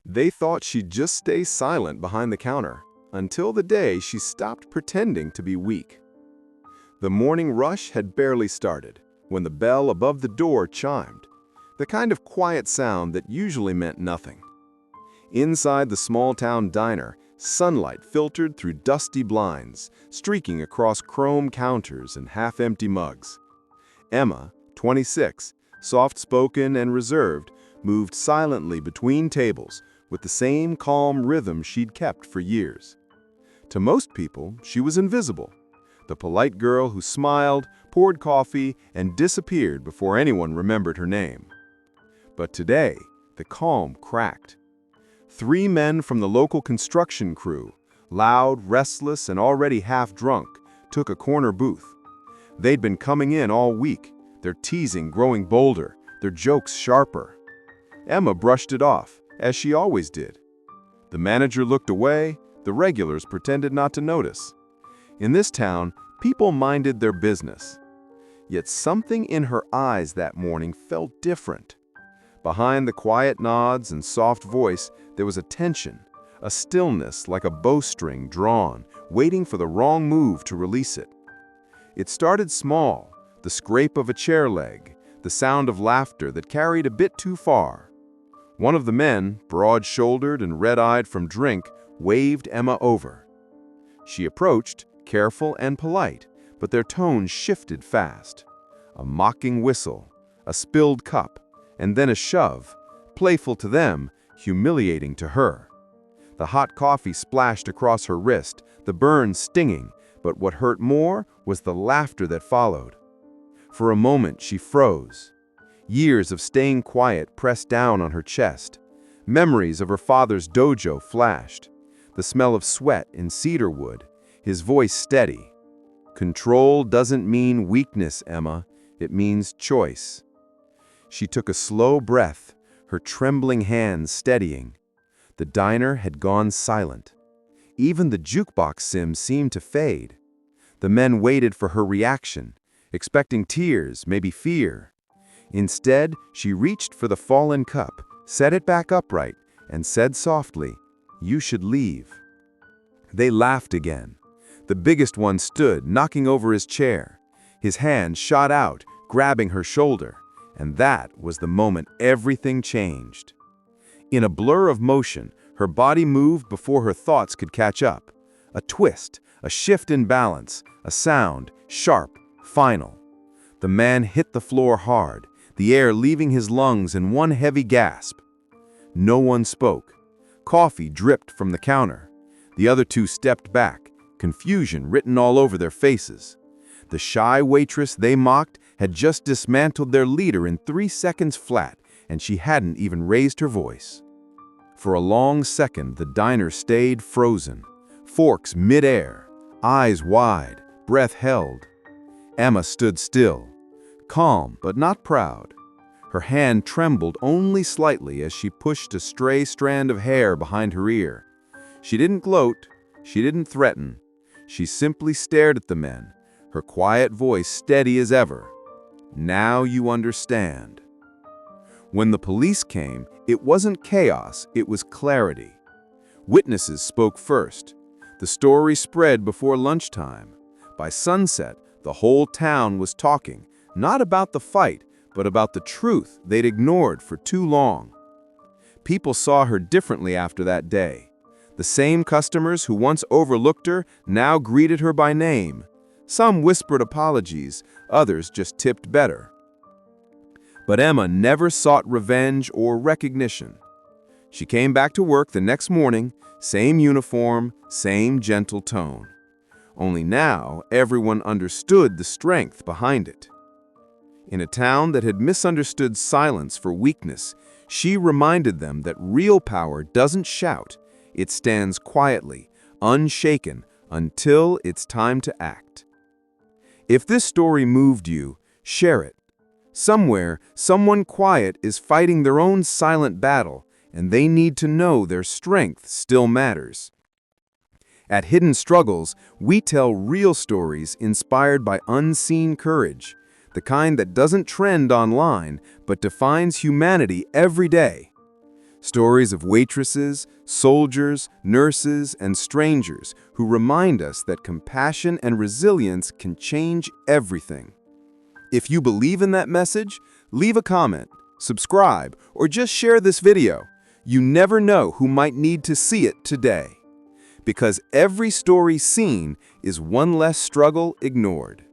They thought she'd just stay silent behind the counter, until the day she stopped pretending to be weak. The morning rush had barely started when the bell above the door chimed, the kind of quiet sound that usually meant nothing. Inside the small-town diner, sunlight filtered through dusty blinds, streaking across chrome counters and half-empty mugs. Emma, 26, soft-spoken and reserved, moved silently between tables with the same calm rhythm she'd kept for years. To most people, she was invisible, the polite girl who smiled, poured coffee, and disappeared before anyone remembered her name. But today, the calm cracked. 3 men from the local construction crew, loud, restless, and already half-drunk, took a corner booth. They'd been coming in all week, their teasing growing bolder, their jokes sharper. Emma brushed it off, as she always did. The manager looked away, the regulars pretended not to notice. In this town, people minded their business. Yet something in her eyes that morning felt different. Behind the quiet nods and soft voice, there was a tension, a stillness like a bowstring drawn, waiting for the wrong move to release it. It started small, the scrape of a chair leg, the sound of laughter that carried a bit too far. One of the men, broad-shouldered and red-eyed from drink, waved Emma over. She approached, careful and polite, but their tone shifted fast. A mocking whistle, a spilled cup, and then a shove, playful to them, humiliating to her. The hot coffee splashed across her wrist, the burn stinging, but what hurt more was the laughter that followed. For a moment she froze. Years of staying quiet pressed down on her chest. Memories of her father's dojo flashed. The smell of sweat in cedar wood, his voice steady. Control doesn't mean weakness, Emma. It means choice. She took a slow breath, her trembling hands steadying. The diner had gone silent. Even the jukebox sim seemed to fade. The men waited for her reaction, expecting tears, maybe fear. Instead, she reached for the fallen cup, set it back upright, and said softly, "You should leave." They laughed again. The biggest one stood, knocking over his chair. His hand shot out, grabbing her shoulder. And that was the moment everything changed. In a blur of motion, her body moved before her thoughts could catch up. A twist, a shift in balance, a sound, sharp, final. The man hit the floor hard, the air leaving his lungs in one heavy gasp. No one spoke. Coffee dripped from the counter. The other 2 stepped back, confusion written all over their faces. The shy waitress they mocked had just dismantled their leader in 3 seconds flat, and she hadn't even raised her voice. For a long second, the diner stayed frozen, forks mid-air, eyes wide, breath held. Emma stood still, calm but not proud. Her hand trembled only slightly as she pushed a stray strand of hair behind her ear. She didn't gloat, she didn't threaten. She simply stared at the men, her quiet voice steady as ever. "Now you understand." When the police came, it wasn't chaos, it was clarity. Witnesses spoke first. The story spread before lunchtime. By sunset, the whole town was talking, not about the fight, but about the truth they'd ignored for too long. People saw her differently after that day. The same customers who once overlooked her now greeted her by name. Some whispered apologies, others just tipped better. But Emma never sought revenge or recognition. She came back to work the next morning, same uniform, same gentle tone. Only now, everyone understood the strength behind it. In a town that had misunderstood silence for weakness, she reminded them that real power doesn't shout, it stands quietly, unshaken, until it's time to act. If this story moved you, share it. Somewhere, someone quiet is fighting their own silent battle, and they need to know their strength still matters. At Hidden Struggles, we tell real stories inspired by unseen courage, the kind that doesn't trend online, but defines humanity every day. Stories of waitresses, soldiers, nurses, and strangers who remind us that compassion and resilience can change everything. If you believe in that message, leave a comment, subscribe, or just share this video. You never know who might need to see it today. Because every story seen is one less struggle ignored.